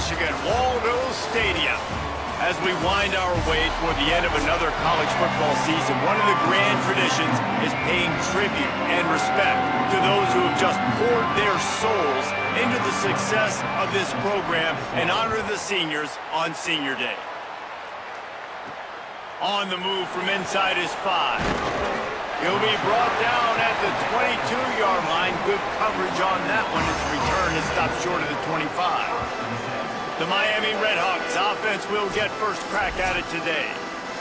Michigan, Waldo Stadium. As we wind our way toward the end of another college football season, one of the grand traditions is paying tribute and respect to those who have just poured their souls into the success of this program and honor the seniors on Senior Day. On the move from inside his 5. He'll be brought down at the 22-yard line. Good coverage on that one as the return is stopped short of the 25. The Miami Redhawks offense will get first crack at it today.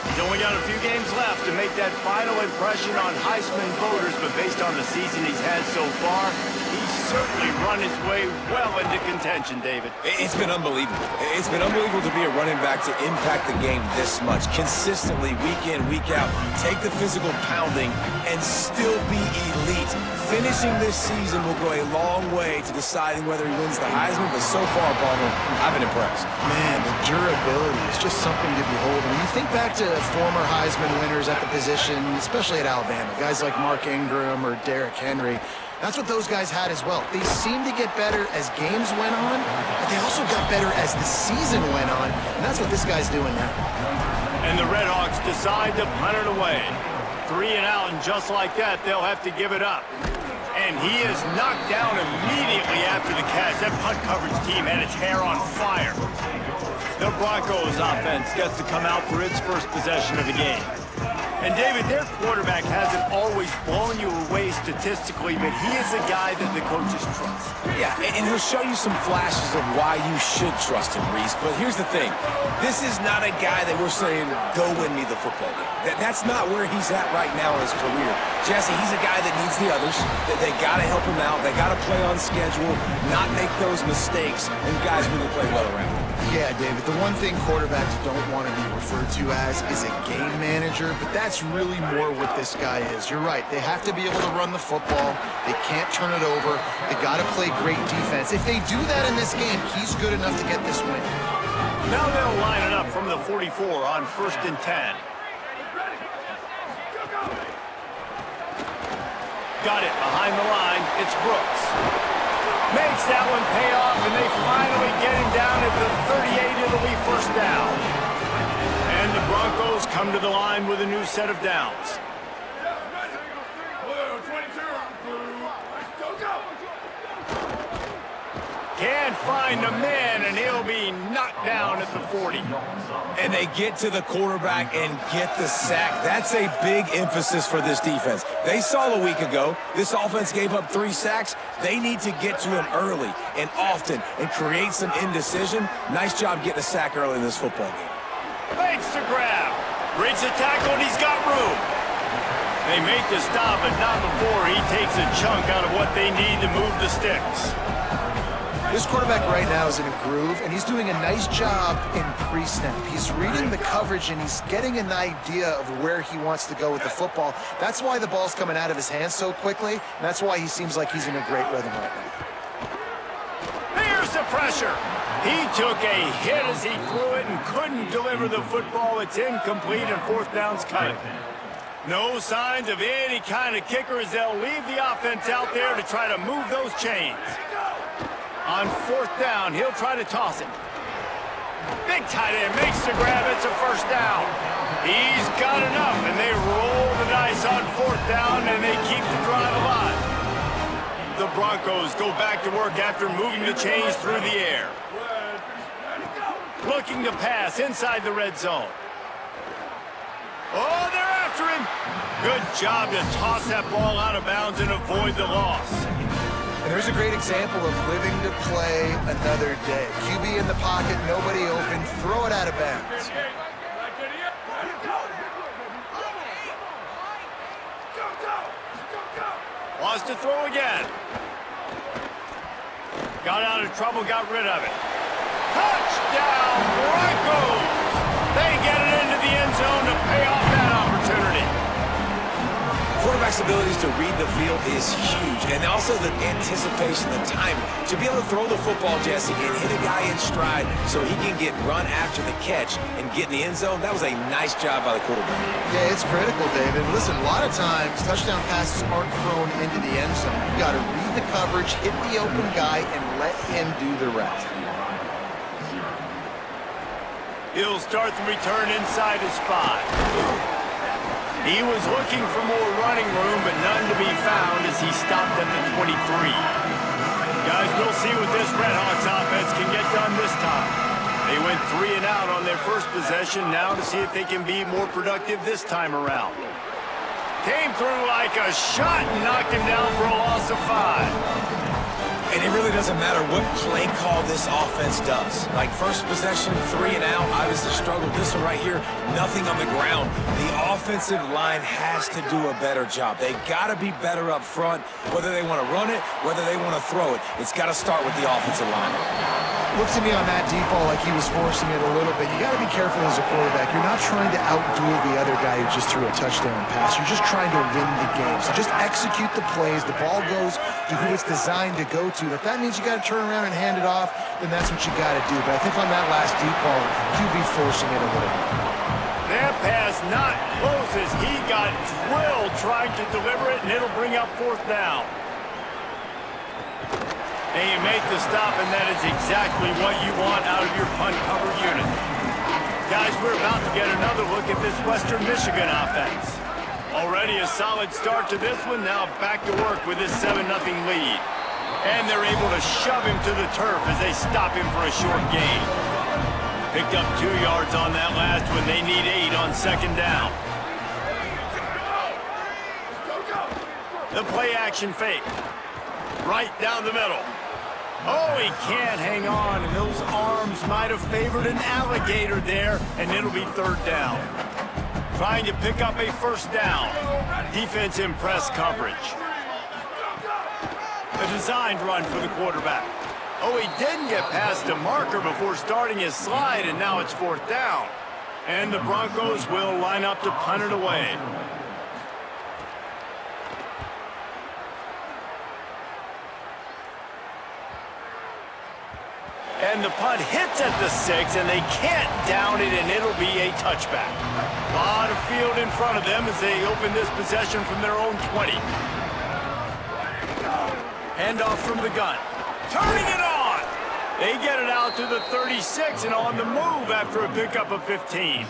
He's only got a few games left to make that final impression on Heisman voters, but based on the season he's had so far, he's certainly run his way well into contention, David. It's been unbelievable. It's been unbelievable to be a running back to impact the game this much. Consistently, week in, week out, take the physical pounding and still be elite. Finishing this season will go a long way to deciding whether he wins the Heisman, but so far, Palmer, I've been impressed. Man, the durability is just something to behold. When you think back to former Heisman winners at the position, especially at Alabama, guys like Mark Ingram or Derrick Henry, that's what those guys had as well. They seemed to get better as games went on, but they also got better as the season went on, and that's what this guy's doing now. And the Redhawks decide to punt it away. 3 and out, and just like that, they'll have to give it up. And he is knocked down immediately after the catch. That punt coverage team had its hair on fire. The Broncos offense gets to come out for its first possession of the game. And David, their quarterback hasn't always blown you away statistically, but he is a guy that the coaches trust. Yeah, and he'll show you some flashes of why you should trust him, Reese. But here's the thing. This is not a guy that we're saying, go win me the football game. That's not where he's at right now in his career. Jesse, he's a guy that needs the others. They got to help him out. They got to play on schedule, not make those mistakes, and guys really play well around him. Yeah, David, the one thing quarterbacks don't want to be referred to as is a game manager, but that's really more what this guy is. You're right. They have to be able to run the football. They can't turn it over. They got to play great defense. If they do that in this game, he's good enough to get this win. Now they'll line it up from the 44 on 1st and 10. Got it behind the line. It's Brooks. Makes that one pay off, and they finally get him down at the 38. It'll be first down. And the Broncos come to the line with a new set of downs. Can't find a man, and he'll be knocked down at the 40. And they get to the quarterback and get the sack. That's a big emphasis for this defense. They saw a week ago, this offense gave up 3 sacks. They need to get to him early and often and create some indecision. Nice job getting a sack early in this football game. Makes the grab. Breaks the tackle, and he's got room. They make the stop, but not before he takes a chunk out of what they need to move the sticks. This quarterback right now is in a groove, and he's doing a nice job in pre-snap. He's reading the coverage, and he's getting an idea of where he wants to go with the football. That's why the ball's coming out of his hands so quickly, and that's why he seems like he's in a great rhythm right now. Here's the pressure. He took a hit as he threw it and couldn't deliver the football. It's incomplete, and 4th down's coming. No signs of any kind of kicker as they'll leave the offense out there to try to move those chains. On 4th down, he'll try to toss it. Big tight end makes the grab. It's a first down. He's got enough, and they roll the dice on 4th down, and they keep the drive alive. The Broncos go back to work after moving the chains through the air. Looking to pass inside the red zone. Oh, they're after him. Good job to toss that ball out of bounds and avoid the loss. And there's a great example of living to play another day. QB in the pocket, nobody open, throw it out of bounds. Wants to throw again. Got out of trouble, got rid of it. Touchdown, Broncos! They get it into the end zone to pay off that opportunity. Quarterback's abilities to read the field is huge, and also the anticipation, the timing. To be able to throw the football, Jesse, and hit a guy in stride so he can get run after the catch and get in the end zone, that was a nice job by the quarterback. Yeah, it's critical, David. Listen, a lot of times, touchdown passes aren't thrown into the end zone. You got to read the coverage, hit the open guy, and let him do the rest. He'll start the return inside his 5. He was looking for more running room, but none to be found as he stopped at the 23. Guys, we'll see what this Redhawks offense can get done this time. They went 3 and out on their first possession, now to see if they can be more productive this time around. Came through like a shot and knocked him down for a loss of 5. And it really doesn't matter what play call this offense does. Like first possession, 3 and out, obviously struggled. This one right here, nothing on the ground. The offensive line has to do a better job. They got to be better up front, whether they want to run it, whether they want to throw it. It's got to start with the offensive line. Looks to me on that deep ball like he was forcing it a little bit. You got to be careful as a quarterback. You're not trying to outduel the other guy who just threw a touchdown pass. You're just trying to win the game. So just execute the plays. The ball goes to who it's designed to go to. If that means you got to turn around and hand it off, then that's what you got to do. But I think on that last deep ball, QB forcing it a little bit. That pass not close as he got drilled trying to deliver it, and it'll bring up 4th down. And you make the stop, and that is exactly what you want out of your punt cover unit. Guys, we're about to get another look at this Western Michigan offense. Already a solid start to this one, now back to work with this 7-0 lead. And they're able to shove him to the turf as they stop him for a short gain. Picked up 2 yards on that last one. They need 8 on 2nd down. The play action fake. Right down the middle. Oh, he can't hang on, and those arms might have favored an alligator there, and it'll be 3rd down. Trying to pick up a 1st down. Defense in press coverage. A designed run for the quarterback. Oh, he didn't get past a marker before starting his slide, and now it's 4th down. And the Broncos will line up to punt it away. And the punt hits at the 6, and they can't down it, and it'll be a touchback. A lot of field in front of them as they open this possession from their own 20. Handoff from the gun. Turning it on! They get it out to the 36 and on the move after a pickup of 15.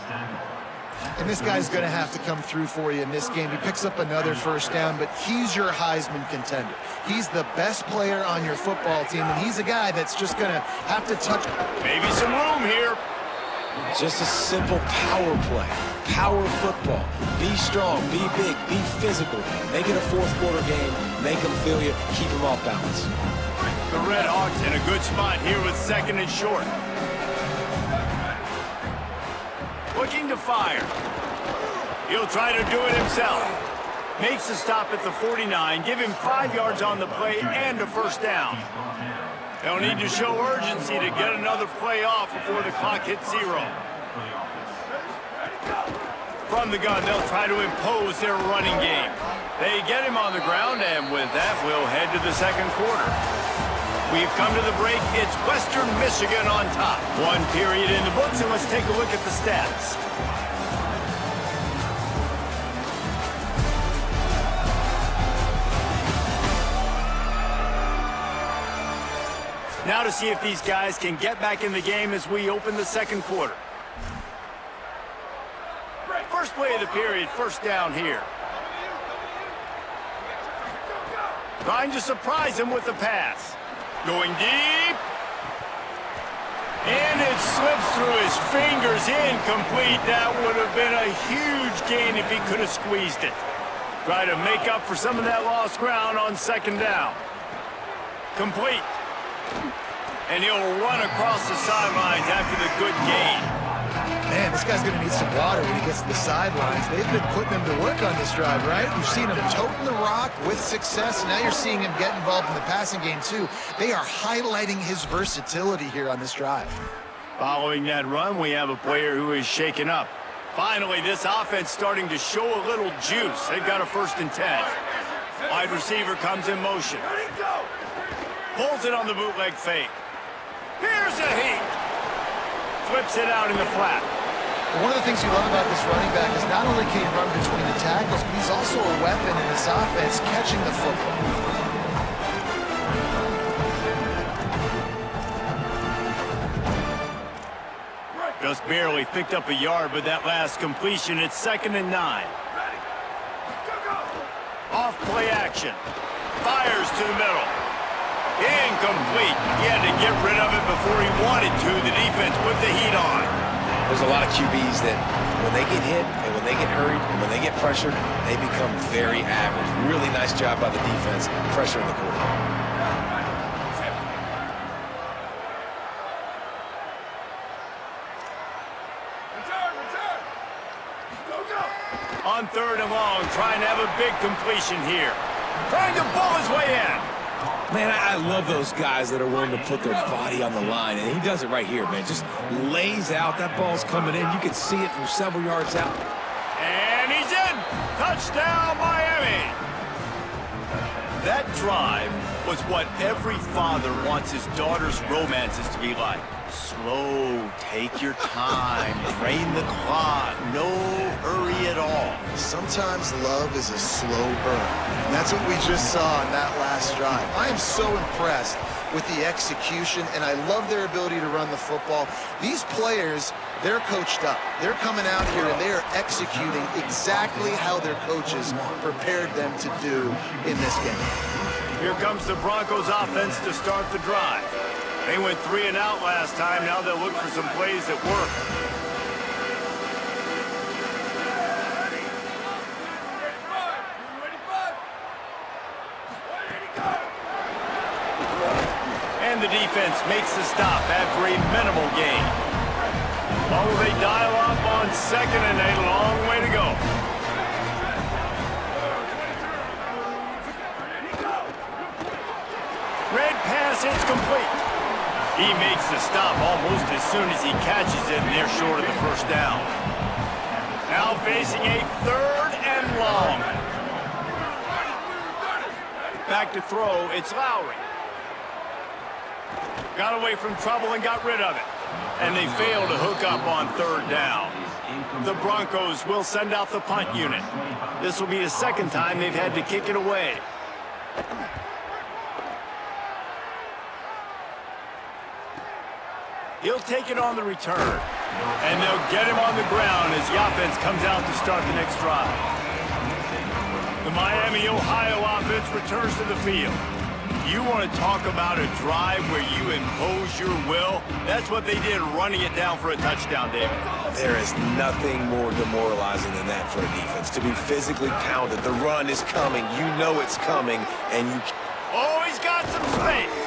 And this guy's going to have to come through for you in this game. He picks up another 1st down, but he's your Heisman contender. He's the best player on your football team, and he's a guy that's just going to have to touch. Maybe some room here. Just a simple power play. Power football. Be strong, be big, be physical. Make it a 4th quarter game. Make them feel you. Keep them off balance. The Redhawks in a good spot here with 2nd and short. Looking to fire. He'll try to do it himself. Makes the stop at the 49. Give him 5 yards on the play and a 1st down. They'll need to show urgency to get another play off before the clock hits 0. From the gun, they'll try to impose their running game. They get him on the ground, and with that, we'll head to the 2nd quarter. We've come to the break. It's Western Michigan on top. 1 period in the books, and let's take a look at the stats. Now to see if these guys can get back in the game as we open the 2nd quarter. First play of the period, 1st down here. Trying to surprise him with the pass. Going deep. And it slips through his fingers, incomplete. That would have been a huge gain if he could have squeezed it. Try to make up for some of that lost ground on 2nd down. Complete. And he'll run across the sidelines after the good gain. Man, this guy's going to need some water when he gets to the sidelines. They've been putting him to work on this drive, right? You've seen him toting the rock with success. Now you're seeing him get involved in the passing game, too. They are highlighting his versatility here on this drive. Following that run, we have a player who is shaken up. Finally, this offense starting to show a little juice. They've got a 1st and 10. Wide receiver comes in motion. Pulls it on the bootleg fake. Here's a heat. Flips it out in the flat. One of the things you love about this running back is not only can he run between the tackles, but he's also a weapon in this offense catching the football. Just barely picked up a yard with that last completion. It's 2nd and 9. Off play action. Fires to the middle. Incomplete. He had to get rid of it before he wanted to. The defense put the heat on. There's a lot of QBs that when they get hit and when they get hurried and when they get pressured, they become very average. Really nice job by the defense pressuring the quarterback. On 3rd and long, trying to have a big completion here. Trying to bull his way in. Man, I love those guys that are willing to put their body on the line, and he does it right here, man. Just lays out. That ball's coming in. You can see it from several yards out. And he's in. Touchdown, Miami. That drive was what every father wants his daughter's romances to be like. Slow, take your time, drain the clock, no hurry at all. Sometimes love is a slow burn. And that's what we just saw in that last drive. I am so impressed with the execution, and I love their ability to run the football. These players, they're coached up. They're coming out here, and they are executing exactly how their coaches prepared them to do in this game. Here comes the Broncos offense to start the drive. They went 3 and out last time. Now they'll look for some plays that work. And the defense makes the stop after a minimal gain. Well, will they dial up on 2nd and a long way to go? Red pass, it's complete. He makes the stop almost as soon as he catches it, and they're short of the first down. Now facing a 3rd and long. Back to throw, it's Lowry. Got away from trouble and got rid of it. And they fail to hook up on 3rd down. The Broncos will send out the punt unit. This will be the 2nd time they've had to kick it away. He'll take it on the return. And they'll get him on the ground as the offense comes out to start the next drive. The Miami, Ohio offense returns to the field. You want to talk about a drive where you impose your will? That's what they did, running it down for a touchdown, David. There is nothing more demoralizing than that for a defense. To be physically pounded. The run is coming. You know it's coming, and you... Oh, he's got some space.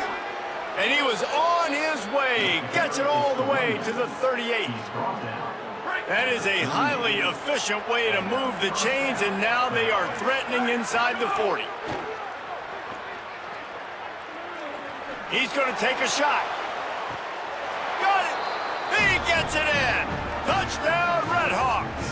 And he was on his way. Gets it all the way to the 38. That is a highly efficient way to move the chains, and now they are threatening inside the 40. He's going to take a shot. Got it. He gets it in. Touchdown, Redhawks.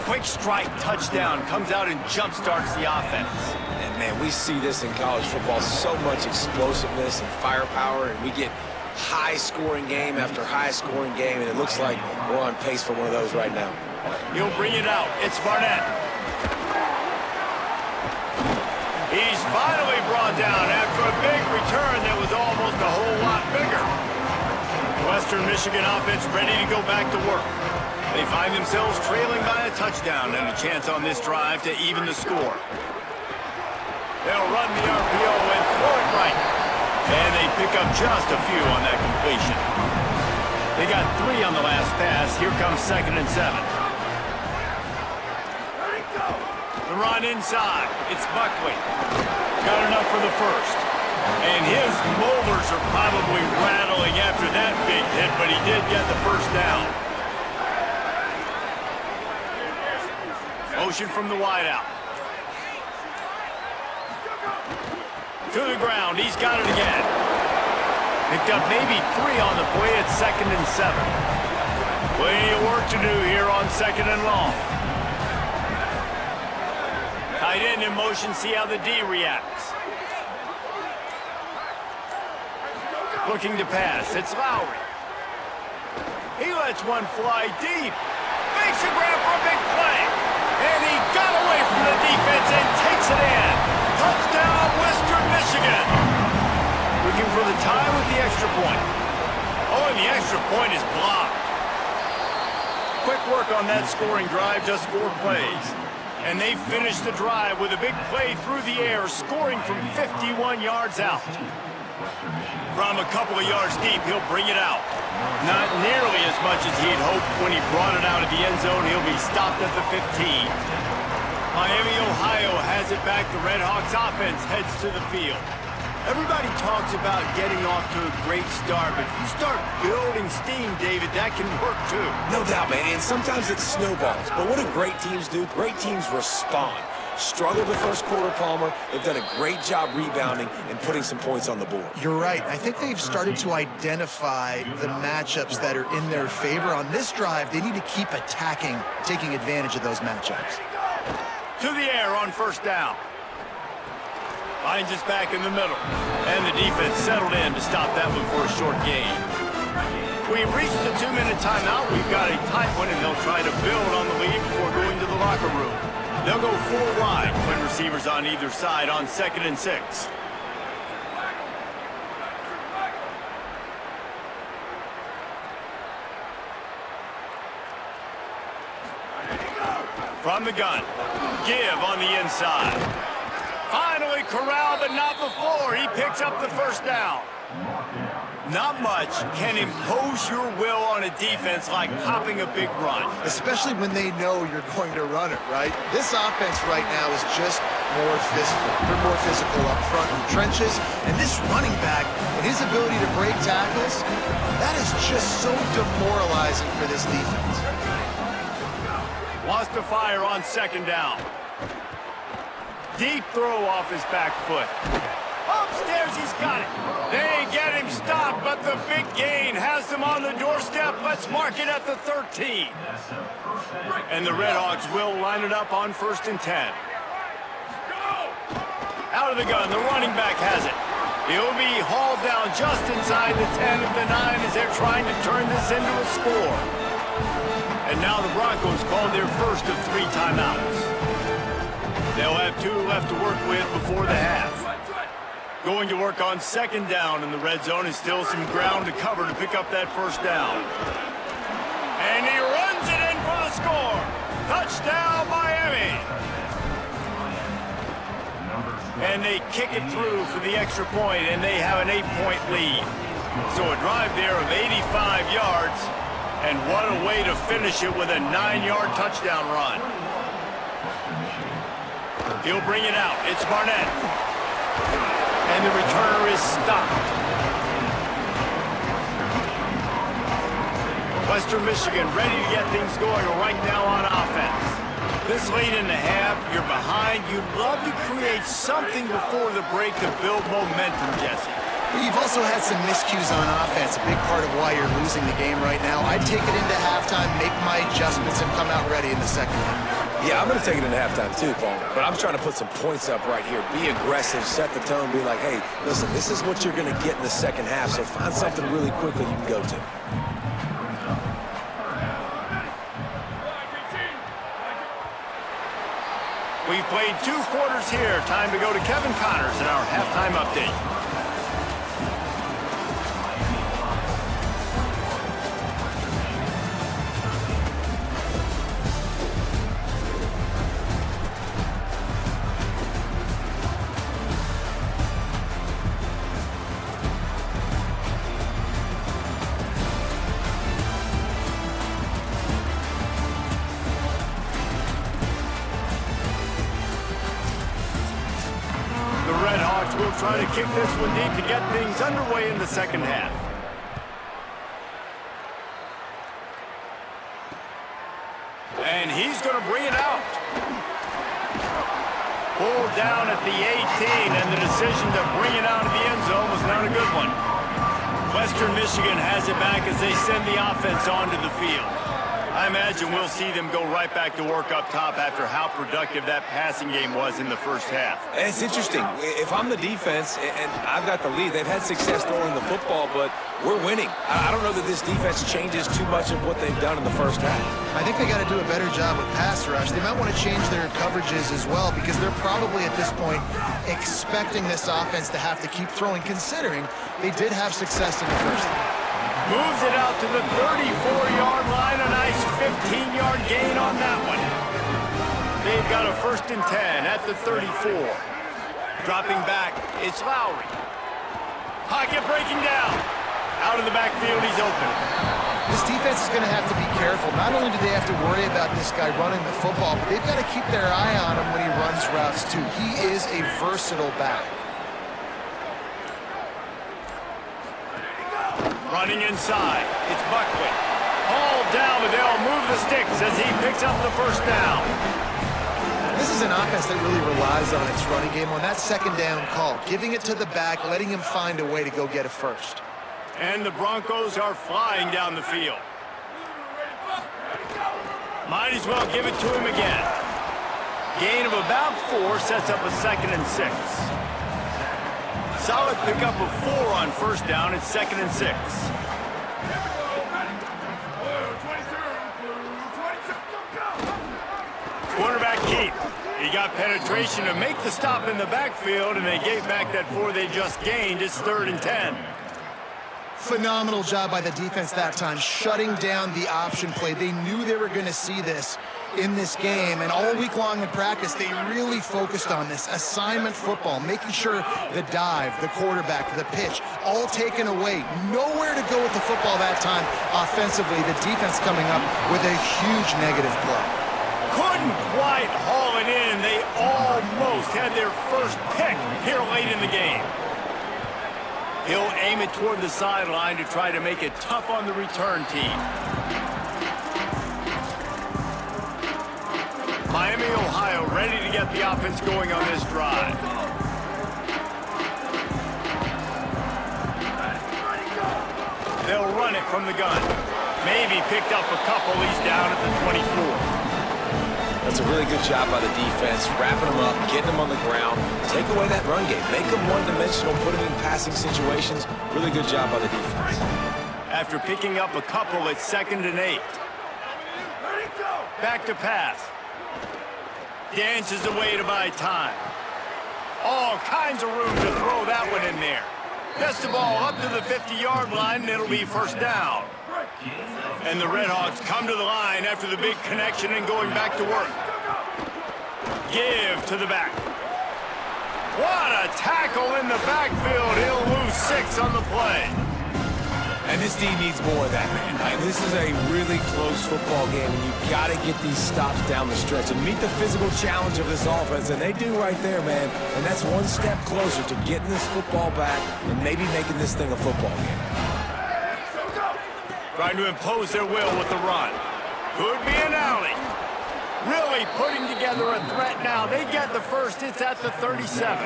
Quick strike touchdown comes out and jump-starts the offense. And, man, we see this in college football, so much explosiveness and firepower, and we get high-scoring game after high-scoring game, and it looks like we're on pace for one of those right now. He'll bring it out. It's Barnett. He's finally brought down after a big return that was almost a whole lot bigger. Western Michigan offense ready to go back to work. They find themselves trailing by a touchdown and a chance on this drive to even the score. They'll run the RPO and throw it right. And they pick up just a few on that completion. They got 3 on the last pass. Here comes 2nd and 7. The run inside. It's Buckley. Got enough for the first. And his molars are probably rattling after that big hit, but he did get the first down. Motion from the wideout. To the ground. He's got it again. Picked up maybe 3 on the play at 2nd and 7. Plenty of work to do here on 2nd and long. Tight end in motion. See how the D reacts. Looking to pass. It's Lowry. He lets one fly deep. Makes a grab for a big play. And he got away from the defense and takes it in. Touchdown, Western Michigan. Looking for the tie with the extra point. Oh, and the extra point is blocked. Quick work on that scoring drive, just 4 plays. And they finish the drive with a big play through the air, scoring from 51 yards out. From a couple of yards deep, he'll bring it out. Not nearly as much as he'd hoped when he brought it out of the end zone. He'll be stopped at the 15. Miami, Ohio has it back. The Red Hawks offense heads to the field. Everybody talks about getting off to a great start, but if you start building steam, David, that can work too. No doubt, man, and sometimes it snowballs. But what do great teams do? Great teams respond. Struggled the first quarter, Palmer. They've done a great job rebounding and putting some points on the board. You're right. I think they've started to identify the matchups that are in their favor. On this drive, they need to keep attacking, taking advantage of those matchups. To the air on first down. Finds us back in the middle. And the defense settled in to stop that one for a short gain. We've reached the 2-minute timeout. We've got a tight one, and they'll try to build on the lead before going to the locker room. They'll go 4 wide when receivers on either side on 2nd and 6. From the gun. Give on the inside. Finally corralled, but not before. He picks up the first down. Not much can impose your will on a defense like popping a big run. Especially when they know you're going to run it, right? This offense right now is just more physical. They're more physical up front in the trenches. And this running back and his ability to break tackles, that is just so demoralizing for this defense. Wants to fire on 2nd down. Deep throw off his back foot. Upstairs, he's got it. They get him stopped, but the big gain has them on the doorstep. Let's mark it at the 13. And the Red Hawks will line it up on 1st and 10. Out of the gun, the running back has it. He'll be hauled down just inside the 10 of the 9 as they're trying to turn this into a score. And now the Broncos call their first of 3 timeouts. They'll have 2 left to work with before the half. Going to work on 2nd down in the red zone, and still some ground to cover to pick up that first down. And he runs it in for the score. Touchdown, Miami. And they kick it through for the extra point, and they have an 8-point lead. So a drive there of 85 yards, and what a way to finish it with a 9-yard touchdown run. He'll bring it out. It's Barnett. And the returner is stopped. Western Michigan ready to get things going right now on offense. This late in the half, you're behind. You'd love to create something before the break to build momentum, Jesse. You've also had some miscues on offense, a big part of why you're losing the game right now. I'd take it into halftime, make my adjustments, and come out ready in the second half. Yeah, I'm going to take it into halftime too, Paul. But I'm trying to put some points up right here. Be aggressive, set the tone, be like, hey, listen, this is what you're going to get in the second half, so find something really quickly you can go to. We've played 2 quarters here. Time to go to Kevin Connors in our halftime update. We'll try to kick this one deep to get things underway in the second half. And he's going to bring it out. Pulled down at the 18, and the decision to bring it out of the end zone was not a good one. Western Michigan has it back as they send the offense onto the field. I imagine we'll see them go right back to work up top after how productive that passing game was in the first half. And it's interesting. If I'm the defense and I've got the lead, they've had success throwing the football, but we're winning. I don't know that this defense changes too much of what they've done in the first half. I think they got to do a better job with pass rush. They might want to change their coverages as well, because they're probably at this point expecting this offense to have to keep throwing, considering they did have success in the first half. Moves it out to the 34-yard line. A nice 15-yard gain on that one. They've got a 1st and 10 at the 34. Dropping back, it's Lowry. Pocket breaking down. Out of the backfield, he's open. This defense is going to have to be careful. Not only do they have to worry about this guy running the football, but they've got to keep their eye on him when he runs routes too. He is a versatile back. Running inside, it's Buckley. Hauled down, but they'll move the sticks as he picks up the 1st down. This is an offense that really relies on its running game on that 2nd down call, giving it to the back, letting him find a way to go get a 1st. And the Broncos are flying down the field. Might as well give it to him again. Gain of about 4 sets up a 2nd and 6. Solid pickup of 4 on 1st down. It's 2nd and 6. Quarterback keep. He got penetration to make the stop in the backfield, and they gave back that 4 they just gained. It's 3rd and 10. Phenomenal job by the defense that time, shutting down the option play. They knew they were going to see this in this game, and all week long in practice, they really focused on this assignment football, making sure the dive, the quarterback, the pitch, all taken away. Nowhere to go with the football that time offensively. The defense coming up with a huge negative play. Couldn't quite haul it in. They almost had their 1st pick here late in the game. He'll aim it toward the sideline to try to make it tough on the return team. Miami, Ohio, ready to get the offense going on this drive. They'll run it from the gun. Maybe picked up a couple. He's down at the 24. That's a really good job by the defense, wrapping them up, getting them on the ground, take away that run game, make them one-dimensional, put them in passing situations. Really good job by the defense. After picking up a couple, it's 2nd and 8. Back to pass. Dances away to buy time. All kinds of room to throw that one in there. Gets the ball up to the 50-yard line, and it'll be 1st down. And the Redhawks come to the line after the big connection and going back to work. Give to the back. What a tackle in the backfield. He'll lose 6 on the play. And this team needs more of that, man. This is a really close football game, and you've got to get these stops down the stretch and meet the physical challenge of this offense, and they do right there, man. And that's one step closer to getting this football back and maybe making this thing a football game. Trying to impose their will with the run. Could be an alley. Really putting together a threat now. They get the 1st. It's at the 37.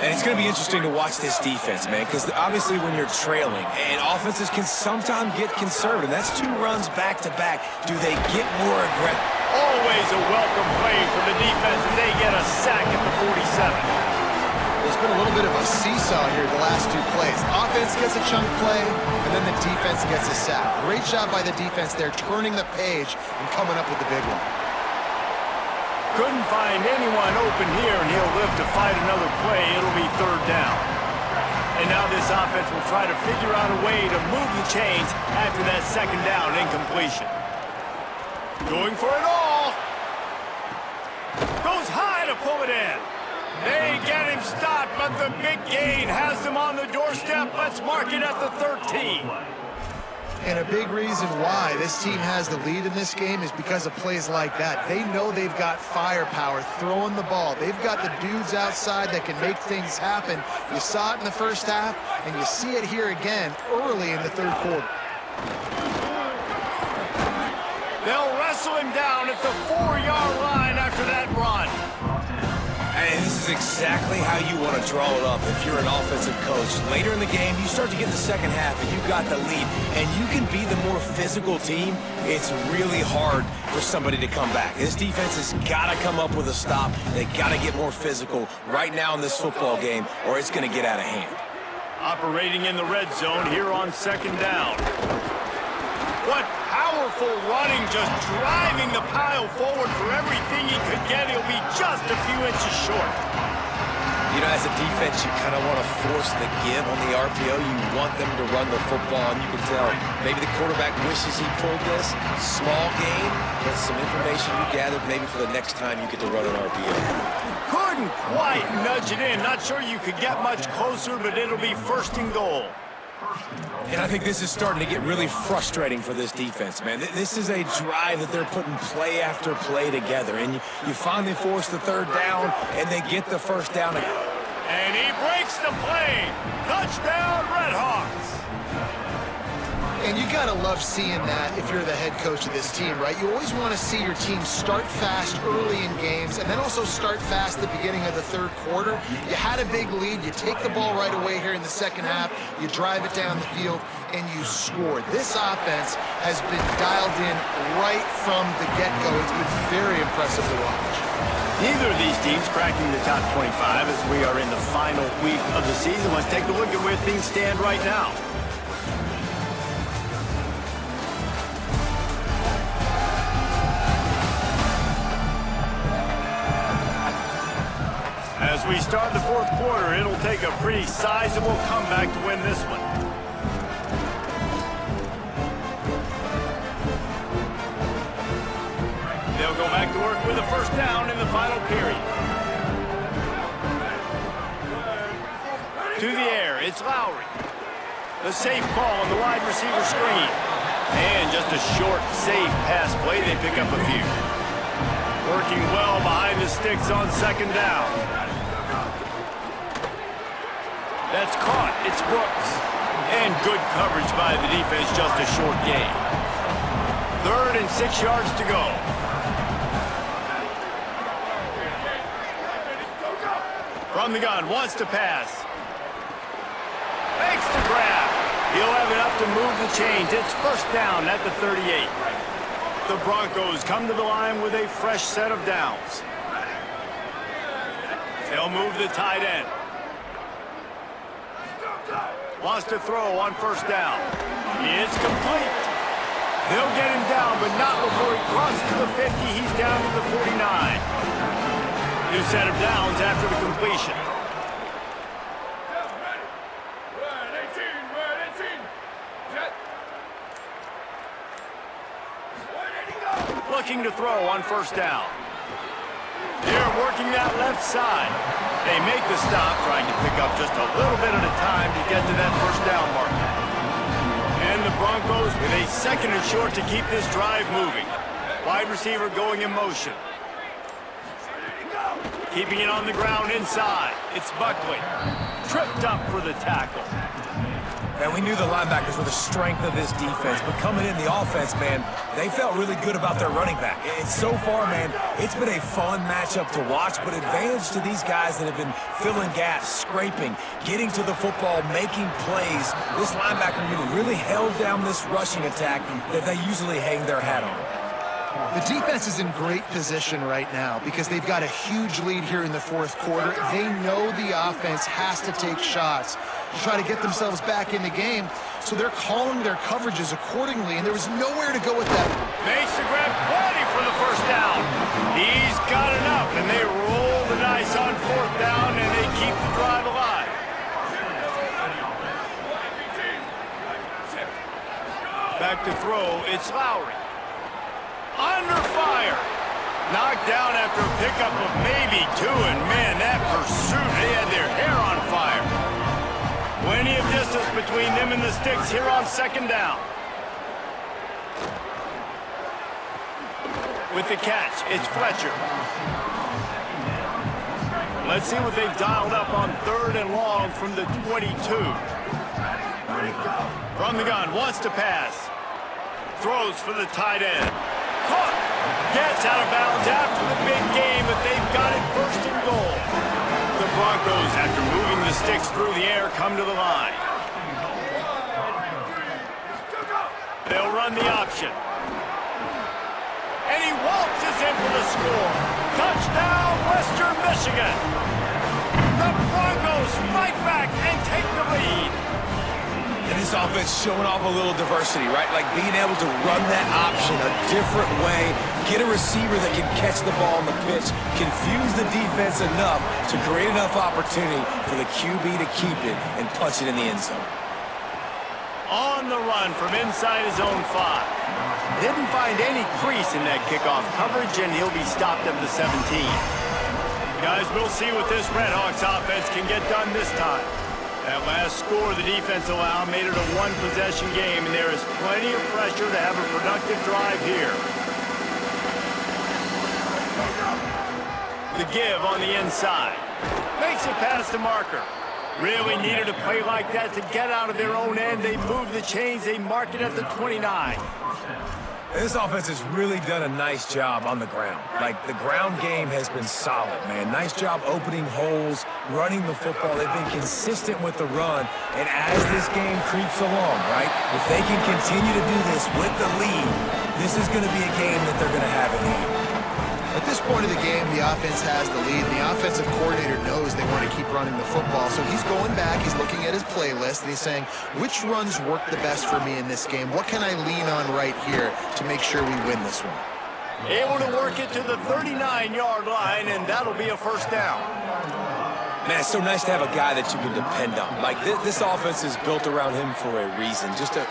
And it's going to be interesting to watch this defense, man, because obviously when you're trailing, and offenses can sometimes get conservative. That's 2 runs back-to-back. Do they get more aggressive? Always a welcome play for the defense, and they get a sack at the 47. There's been a little bit of a seesaw here the last 2 plays. Offense gets a chunk play, and then the defense gets a sack. Great job by the defense there, turning the page and coming up with the big one. Couldn't find anyone open here, and he'll live to fight another play. It'll be 3rd down. And now this offense will try to figure out a way to move the chains after that 2nd down incompletion. Going for it all. Goes high to pull it in. They get him stopped, but the big gain has them on the doorstep. Let's mark it at the 13. And a big reason why this team has the lead in this game is because of plays like that. They know they've got firepower throwing the ball. They've got the dudes outside that can make things happen. You saw it in the 1st half, and you see it here again early in the 3rd quarter. They'll wrestle him down at the 4-yard line after that run. And this is exactly how you want to draw it up if you're an offensive coach. Later in the game, you start to get in the 2nd half, and you've got the lead, and you can be the more physical team. It's really hard for somebody to come back. This defense has got to come up with a stop. They got to get more physical right now in this football game, or it's going to get out of hand. Operating in the red zone here on 2nd down. What powerful running, just driving the pile forward for everything he could get. He'll be just a few inches short. You know, as a defense, you kind of want to force the give on the RPO. You want them to run the football, and you can tell maybe the quarterback wishes he pulled this. Small gain, but some information you gathered maybe for the next time you get to run an RPO. Couldn't quite nudge it in. Not sure you could get much closer, but it'll be first and goal. And I think this is starting to get really frustrating for this defense, man. This is a drive that they're putting play after play together. And you finally force the third down, and they get the first down. And he breaks the play. Touchdown, Redhawks. And you got to love seeing that if you're the head coach of this team, right? You always want to see your team start fast early in games and then also start fast at the beginning of the third quarter. You had a big lead. You take the ball right away here in the second half. You drive it down the field, and you score. This offense has been dialed in right from the get-go. It's been very impressive to watch. Neither of these teams cracking the top 25 as we are in the final week of the season. Let's take a look at where things stand right now. As we start the fourth quarter, it'll take a pretty sizable comeback to win this one. They'll go back to work with a first down in the final period. To the air, it's Lowry. The safe call on the wide receiver screen. And just a short, safe pass play. They pick up a few. Working well behind the sticks on second down. That's caught. It's Brooks. And good coverage by the defense, just a short gain. 3rd and 6 yards to go. From the gun, wants to pass. Makes the grab. He'll have enough to move the chains. It's first down at the 38. The Broncos come to the line with a fresh set of downs. They'll move the tight end. Wants to throw on first down. It's complete. They'll get him down, but not before he crosses the 50. He's down to the 49. New set of downs after the completion. Looking to throw on first down. They're working that left side. They make the stop, trying to pick up just a little bit at a time to get to that first down marker. And the Broncos with a 2nd and short to keep this drive moving. Wide receiver going in motion. Keeping it on the ground inside. It's Buckley. Tripped up for the tackle. And we knew the linebackers were the strength of this defense, but coming in the offense, man, they felt really good about their running back. And so far, man, it's been a fun matchup to watch, but advantage to these guys that have been filling gaps, scraping, getting to the football, making plays. This linebacker unit really held down this rushing attack that they usually hang their hat on. The defense is in great position right now because they've got a huge lead here in the fourth quarter. They know the offense has to take shots to try to get themselves back in the game, so they're calling their coverages accordingly, and there was nowhere to go with that. Makes the grab, plenty for the first down. He's got enough, and they roll the dice on fourth down, and they keep the drive alive. Back to throw, it's Lowry. Under fire. Knocked down after a pickup of maybe 2, and man, that pursuit, they had their hair on fire. Plenty of distance between them and the sticks here on second down. With the catch, it's Fletcher. Let's see what they've dialed up on 3rd and long from the 22. From the gun, wants to pass. Throws for the tight end. Caught. Gets out of bounds after the big game, but they've got it first and goal. The Broncos, after moving the sticks through the air, come to the line. They'll run the option. And he waltzes in for the score. Touchdown, Western Michigan. The Broncos fight back and take the lead. And this offense showing off a little diversity, right? Like being able to run that option a different way, get a receiver that can catch the ball on the pitch, confuse the defense enough to create enough opportunity for the QB to keep it and punch it in the end zone. On the run from inside his own 5. Didn't find any crease in that kickoff coverage, and he'll be stopped at the 17. Guys, we'll see what this Redhawks offense can get done this time. That last score the defense allowed made it a one-possession game, and there is plenty of pressure to have a productive drive here. The give on the inside. Makes it past the marker. Really needed a play like that to get out of their own end. They move the chains. They mark it at the 29. This offense has really done a nice job on the ground. Like, the ground game has been solid, man. Nice job opening holes, running the football. They've been consistent with the run. And as this game creeps along, right, if they can continue to do this with the lead, this is going to be a game that they're going to have in hand. At this point of the game, the offense has the lead. The offensive coordinator knows they want to keep running the football. So he's going back, he's looking at his playlist, and he's saying, which runs work the best for me in this game? What can I lean on right here to make sure we win this one? Able to work it to the 39-yard line, and that'll be a first down. Man, it's so nice to have a guy that you can depend on. Like, this offense is built around him for a reason. Just a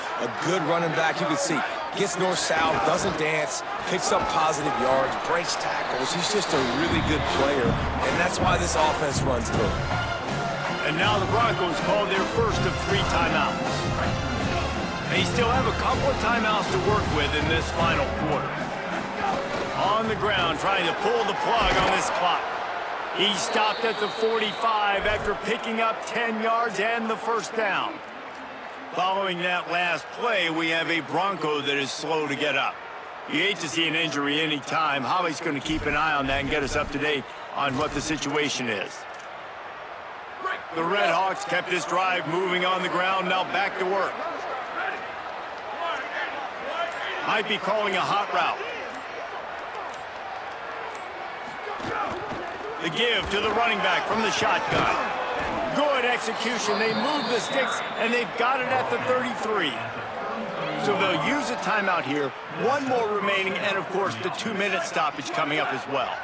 good running back. You can see, gets north-south, doesn't dance, picks up positive yards, breaks tackles. He's just a really good player, and that's why this offense runs through. And now the Broncos called their first of 3 timeouts. They still have a couple of timeouts to work with in this final quarter. On the ground, trying to pull the plug on this clock. He stopped at the 45 after picking up 10 yards and the first down. Following that last play, we have a Bronco that is slow to get up. You hate to see an injury any time. Holly's going to keep an eye on that and get us up to date on what the situation is. The Redhawks kept this drive moving on the ground, now back to work. Might be calling a hot route. The give to the running back from the shotgun. Good execution. They move the sticks, and they've got it at the 33. So they'll use a timeout here. One more remaining, and, of course, the 2-minute stoppage coming up as well.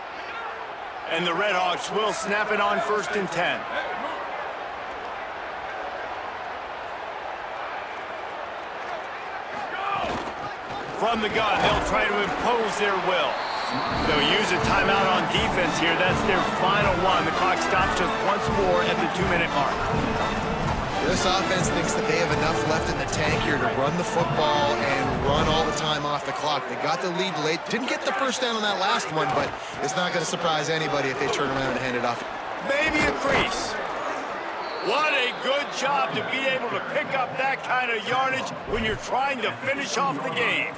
And the Redhawks will snap it on 1st and 10. From the gun, they'll try to impose their will. They'll use a timeout on defense here. That's their final one. The clock stops just once more at the 2-minute mark. This offense thinks that they have enough left in the tank here to run the football and run all the time off the clock. They got the lead late. Didn't get the first down on that last one, but it's not going to surprise anybody if they turn around and hand it off. Maybe a crease. What a good job to be able to pick up that kind of yardage when you're trying to finish off the game.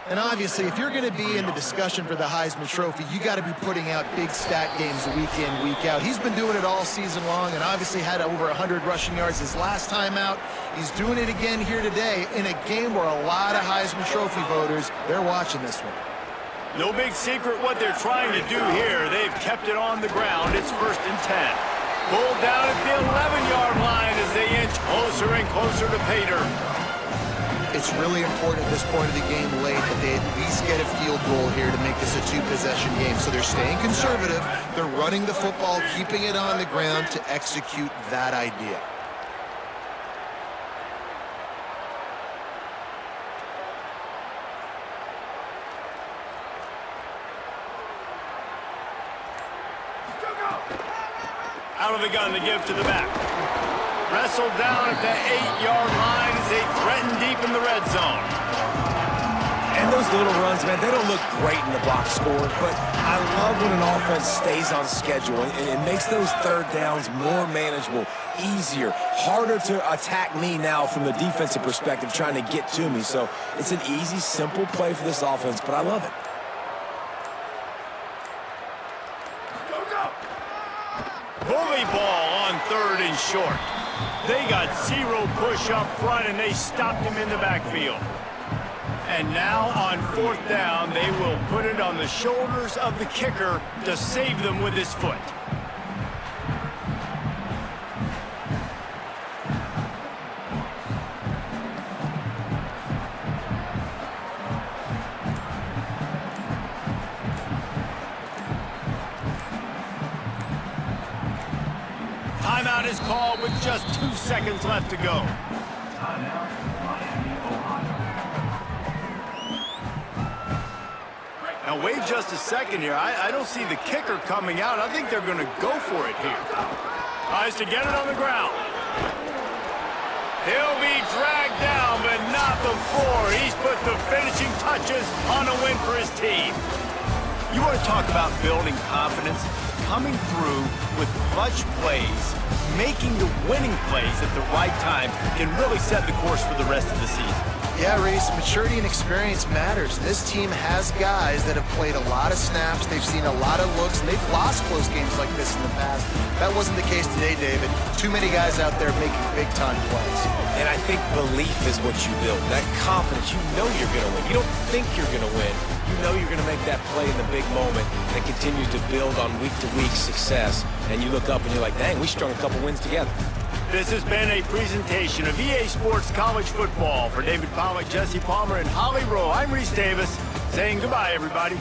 And obviously, if you're going to be in the discussion for the Heisman Trophy, you got to be putting out big stat games week in, week out. He's been doing it all season long and obviously had over 100 rushing yards his last time out. He's doing it again here today in a game where a lot of Heisman Trophy voters, they're watching this one. No big secret what they're trying to do here. They've kept it on the ground. It's 1st and 10. Pulled down at the 11-yard line as they inch closer and closer to pay dirt. It's really important at this point of the game late that they at least get a field goal here to make this a 2-possession game. So they're staying conservative. They're running the football, keeping it on the ground to execute that idea. Out of the gun to give to the back. Wrestled down at the 8-yard line as they threaten deep in the red zone. And those little runs, man, they don't look great in the box score, but I love when an offense stays on schedule, and it makes those third downs more manageable, easier, harder to attack me now from the defensive perspective trying to get to me. So it's an easy, simple play for this offense, but I love it. Bully ball on 3rd and short. They got 0 push up front, and they stopped him in the backfield. And now on 4th down, they will put it on the shoulders of the kicker to save them with his foot. Timeout is called with just 2 seconds left to go. Now, wait just a second here. I don't see the kicker coming out. I think they're going to go for it here. Tries to get it on the ground. He'll be dragged down, but not before he's put the finishing touches on a win for his team. You want to talk about building confidence? Coming through with clutch plays, making the winning plays at the right time can really set the course for the rest of the season. Yeah, Reese, maturity and experience matters. This team has guys that have played a lot of snaps. They've seen a lot of looks, and they've lost close games like this in the past. That wasn't the case today, David. Too many guys out there making big-time plays. And I think belief is what you build. That confidence, you know you're going to win. You don't think you're going to win. You know you're going to make that play in the big moment that continues to build on week-to-week success. And you look up and you're like, dang, we strung a couple wins together. This has been a presentation of EA Sports College Football. For David Pollack, Jesse Palmer, and Holly Rowe, I'm Reese Davis, saying goodbye, everybody.